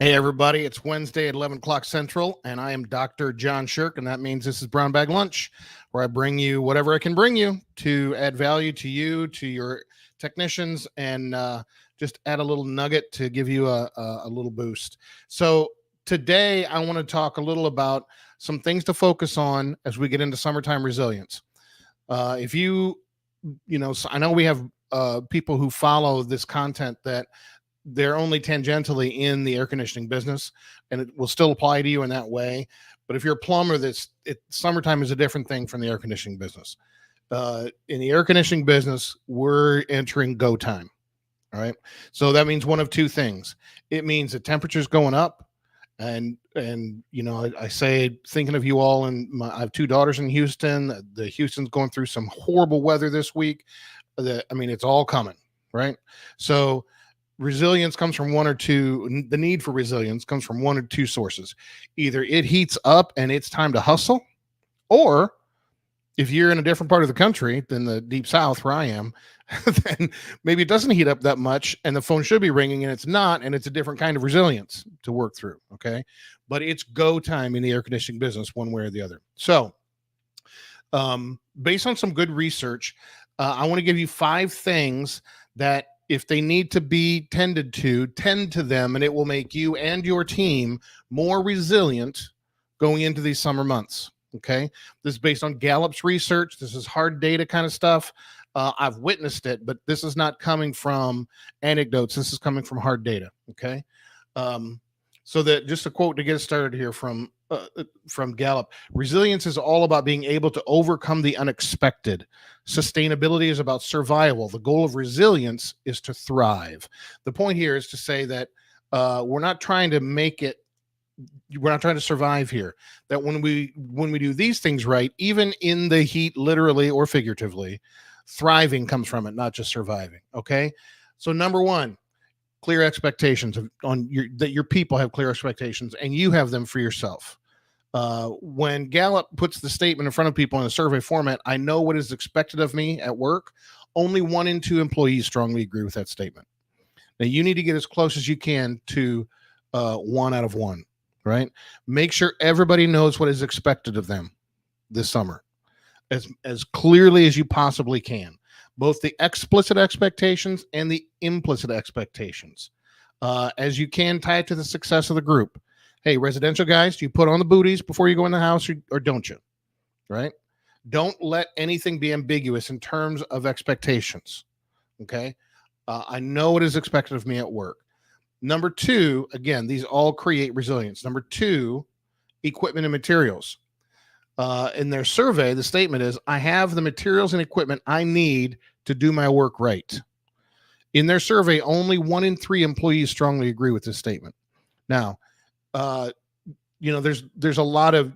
Hey, everybody, it's Wednesday at 11 o'clock Central, and I am Dr. John Sherk, and that means this is Brown Bag Lunch, where I bring you whatever I can bring you to add value to you, to your technicians, and just add a little nugget to give you a little boost. So today, I want to talk a little about some things to focus on as we get into summertime resilience. If you, so I know we have people who follow this content that they're only tangentially in the air conditioning business, and it will still apply to you in that way. But if you're a plumber, summertime is a different thing from the air conditioning business. In the air conditioning business, we're entering go time. All right. So that means one of two things. It means the temperature's going up. And I say, thinking of you all, and I have two daughters in Houston. The Houston's going through some horrible weather this week. It's all coming. Right. So resilience comes from one or two. The need for resilience comes from one or two sources. Either it heats up and it's time to hustle, or if you're in a different part of the country than the deep south where I am, then maybe it doesn't heat up that much and the phone should be ringing and it's not, and it's a different kind of resilience to work through. Okay. But it's go time in the air conditioning business one way or the other. So based on some good research, I want to give you 5 things that if they need to be tended to, tend to them, and it will make you and your team more resilient going into these summer months. Okay. This is based on Gallup's research. This is hard data kind of stuff. I've witnessed it, but this is not coming from anecdotes. This is coming from hard data. Okay. So that just a quote to get us started here from Gallup: resilience is all about being able to overcome the unexpected. Sustainability is about survival. The goal of resilience is to thrive. The point here is to say that we're not trying to survive here. That when we do these things right, even in the heat, literally or figuratively, thriving comes from it, not just surviving. Okay. So number 1, clear expectations that your people have clear expectations and you have them for yourself. When Gallup puts the statement in front of people in a survey format, I know what is expected of me at work. Only 1 in 2 employees strongly agree with that statement. Now you need to get as close as you can to 1 out of 1, right? Make sure everybody knows what is expected of them this summer as clearly as you possibly can. Both the explicit expectations and the implicit expectations. As you can, tie it to the success of the group. Hey, residential guys, do you put on the booties before you go in the house or don't you? Right? Don't let anything be ambiguous in terms of expectations. Okay? I know what is expected of me at work. Number 2, again, these all create resilience. Number 2, equipment and materials. In their survey, the statement is, I have the materials and equipment I need to do my work right. In their survey, only 1 in 3 employees strongly agree with this statement. Now, there's a lot of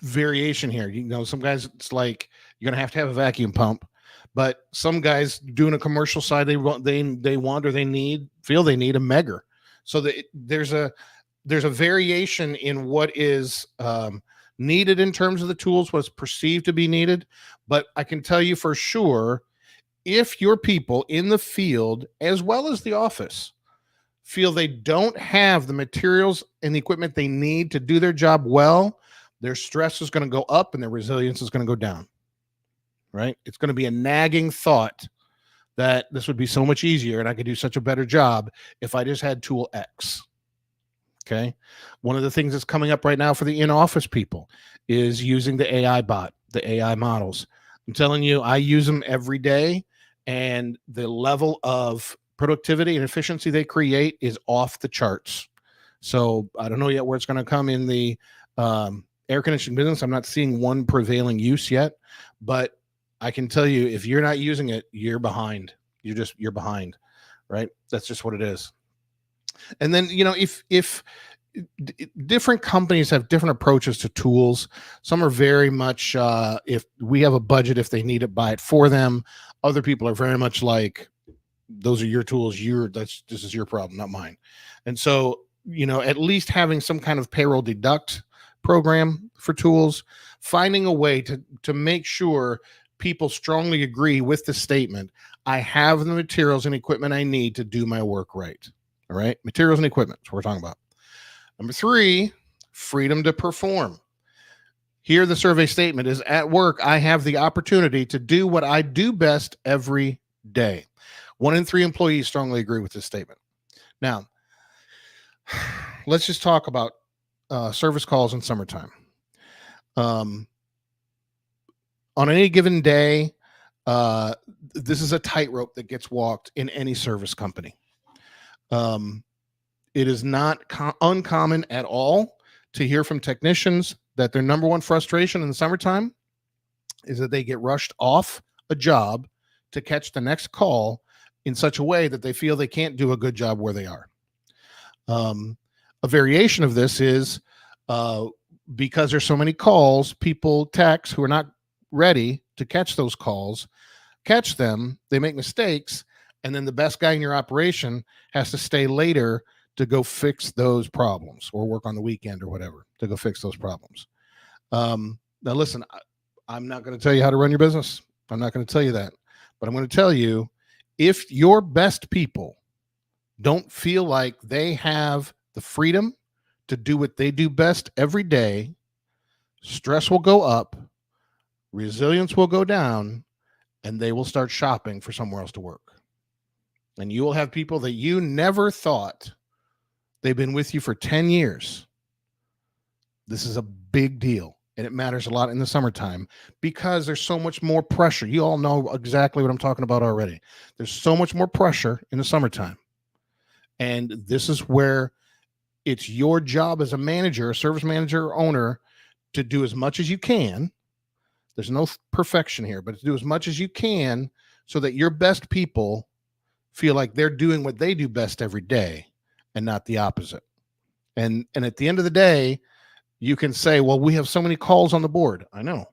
variation here. Some guys, it's like you're going to have a vacuum pump, but some guys doing a commercial side, feel they need a Megger. So that there's a variation in what is needed in terms of the tools, what's perceived to be needed. But I can tell you for sure, if your people in the field, as well as the office, feel they don't have the materials and the equipment they need to do their job well, their stress is going to go up and their resilience is going to go down, right? It's going to be a nagging thought that this would be so much easier and I could do such a better job if I just had tool X. Okay. One of the things that's coming up right now for the in-office people is using the AI bot, the AI models. I'm telling you, I use them every day, and the level of productivity and efficiency they create is off the charts. So I don't know yet where it's going to come in the air conditioning business. I'm not seeing one prevailing use yet, but I can tell you, if you're not using it, you're behind. You're behind, right? That's just what it is. And then, if different companies have different approaches to tools, some are very much, if we have a budget, if they need it, buy it for them. Other people are very much like, those are your tools. This is your problem, not mine. And so, at least having some kind of payroll deduct program for tools, finding a way to make sure people strongly agree with the statement, I have the materials and equipment I need to do my work right. All right. Materials and equipment. That's what we're talking about. Number 3, freedom to perform. Here, the survey statement is, at work, I have the opportunity to do what I do best every day. 1 in 3 employees strongly agree with this statement. Now, let's just talk about service calls in summertime. On any given day, this is a tightrope that gets walked in any service company. It is not uncommon at all to hear from technicians that their number one frustration in the summertime is that they get rushed off a job to catch the next call in such a way that they feel they can't do a good job where they are. A variation of this is because there's so many calls, people, techs who are not ready to catch those calls, catch them, they make mistakes, and then the best guy in your operation has to stay later to go fix those problems or work on the weekend or whatever to go fix those problems. Now, listen, I'm not going to tell you how to run your business. I'm not going to tell you that. But I'm going to tell you, if your best people don't feel like they have the freedom to do what they do best every day, stress will go up, resilience will go down, and they will start shopping for somewhere else to work. And you will have people that you never thought, they've been with you for 10 years. This is a big deal, and it matters a lot in the summertime because there's so much more pressure. You all know exactly what I'm talking about already. There's so much more pressure in the summertime. And this is where it's your job as a manager, a service manager or owner, to do as much as you can. There's no perfection here, but to do as much as you can so that your best people feel like they're doing what they do best every day and not the opposite. And at the end of the day, you can say, well, we have so many calls on the board. I know.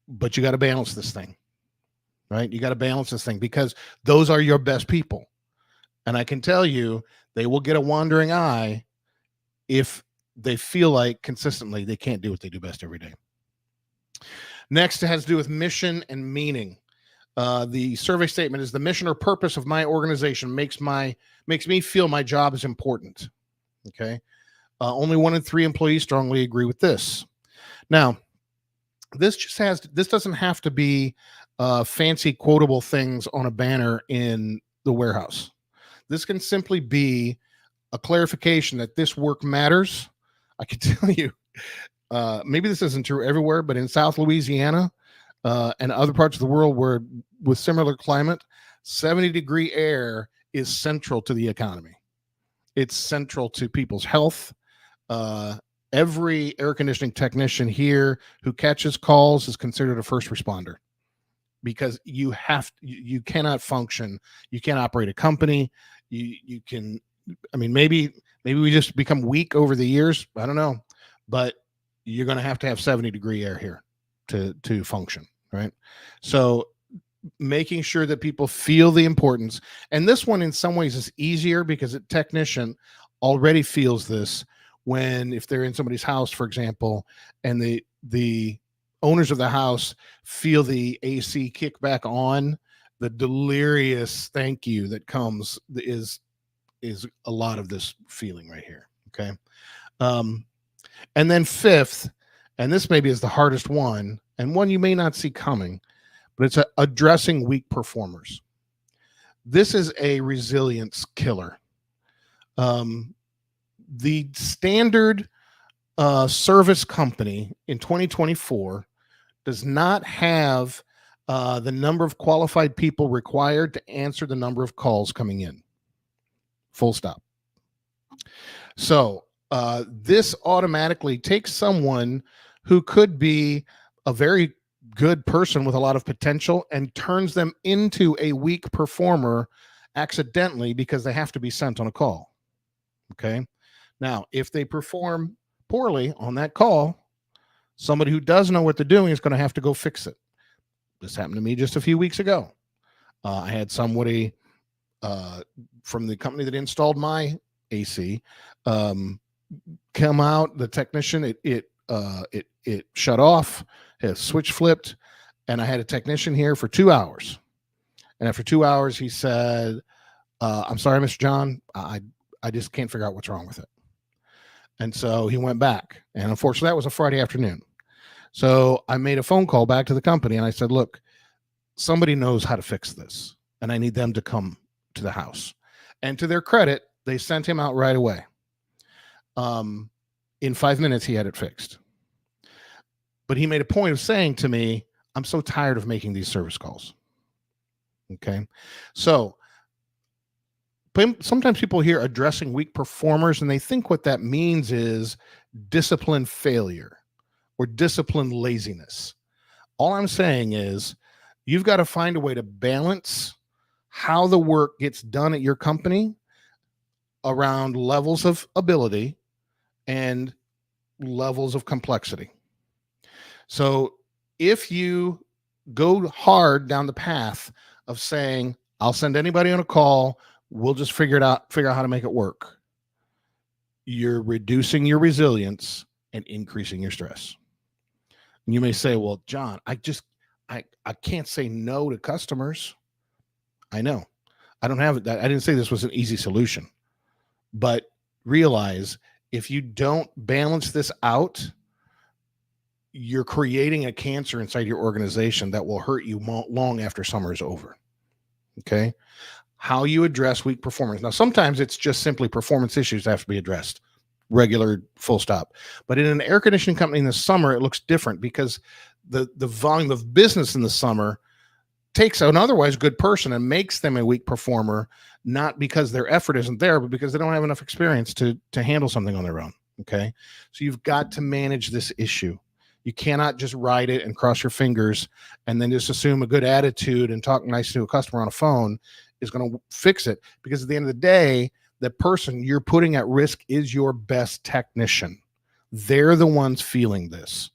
But you got to balance this thing, right? You got to balance this thing because those are your best people. And I can tell you, they will get a wandering eye if they feel like consistently they can't do what they do best every day. Next, it has to do with mission and meaning. The survey statement is, the mission or purpose of my organization makes me feel my job is important. Okay. Only 1 in 3 employees strongly agree with this. Now, this doesn't have to be fancy quotable things on a banner in the warehouse. This can simply be a clarification that this work matters. I can tell you, maybe this isn't true everywhere, but in South Louisiana and other parts of the world where with similar climate, 70-degree air is central to the economy. It's central to people's health. Every air conditioning technician here who catches calls is considered a first responder because you cannot function. You can't operate a company. You can, I mean, maybe we just become weak over the years. I don't know, but you're going to have 70-degree air here to function. Right. So making sure that people feel the importance. And this one in some ways is easier because a technician already feels this if they're in somebody's house, for example, and the owners of the house feel the AC kick back on, the delirious thank you that comes is a lot of this feeling right here. Okay. And then 5th, and this maybe is the hardest one and one you may not see coming, but it's addressing weak performers. This is a resilience killer. The standard service company in 2024 does not have the number of qualified people required to answer the number of calls coming in. Full stop. So this automatically takes someone who could be a very good person with a lot of potential and turns them into a weak performer accidentally because they have to be sent on a call. Okay. Now, if they perform poorly on that call, somebody who does know what they're doing is going to have to go fix it. This happened to me just a few weeks ago. I had somebody from the company that installed my AC come out. The technician, it shut off, his switch flipped, and I had a technician here for 2 hours. And after 2 hours, he said, "I'm sorry, Mr. John, I just can't figure out what's wrong with it. And so he went back, and unfortunately that was a Friday afternoon. So I made a phone call back to the company and I said, look, somebody knows how to fix this, and I need them to come to the house. And to their credit, they sent him out right away. In 5 minutes, he had it fixed. But he made a point of saying to me, I'm so tired of making these service calls. Okay. So sometimes people hear addressing weak performers and they think what that means is discipline failure or discipline laziness. All I'm saying is you've got to find a way to balance how the work gets done at your company around levels of ability and levels of complexity. So if you go hard down the path of saying, I'll send anybody on a call, we'll just figure out how to make it work, you're reducing your resilience and increasing your stress. And you may say, well, John, I can't say no to customers. I know. I don't have that. I didn't say this was an easy solution, but realize if you don't balance this out, you're creating a cancer inside your organization that will hurt you long after summer is over. Okay. How you address weak performance. Now, sometimes it's just simply performance issues that have to be addressed, regular, full stop. But in an air conditioning company in the summer, it looks different because the volume of business in the summer takes an otherwise good person and makes them a weak performer, not because their effort isn't there, but because they don't have enough experience to handle something on their own. Okay. So you've got to manage this issue. You cannot just ride it and cross your fingers and then just assume a good attitude and talk nice to a customer on a phone is going to fix it. Because at the end of the day, the person you're putting at risk is your best technician. They're the ones feeling this,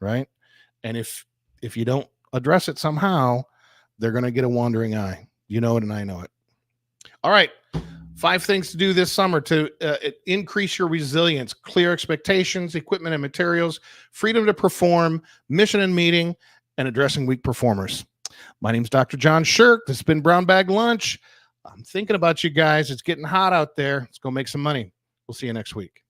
right? And if you don't address it somehow, they're going to get a wandering eye. You know it, and I know it. All right. 5 things to do this summer to increase your resilience: clear expectations, equipment and materials, freedom to perform, mission and meeting, and addressing weak performers. My name's Dr. John Sherk. This has been Brown Bag Lunch. I'm thinking about you guys. It's getting hot out there. Let's go make some money. We'll see you next week.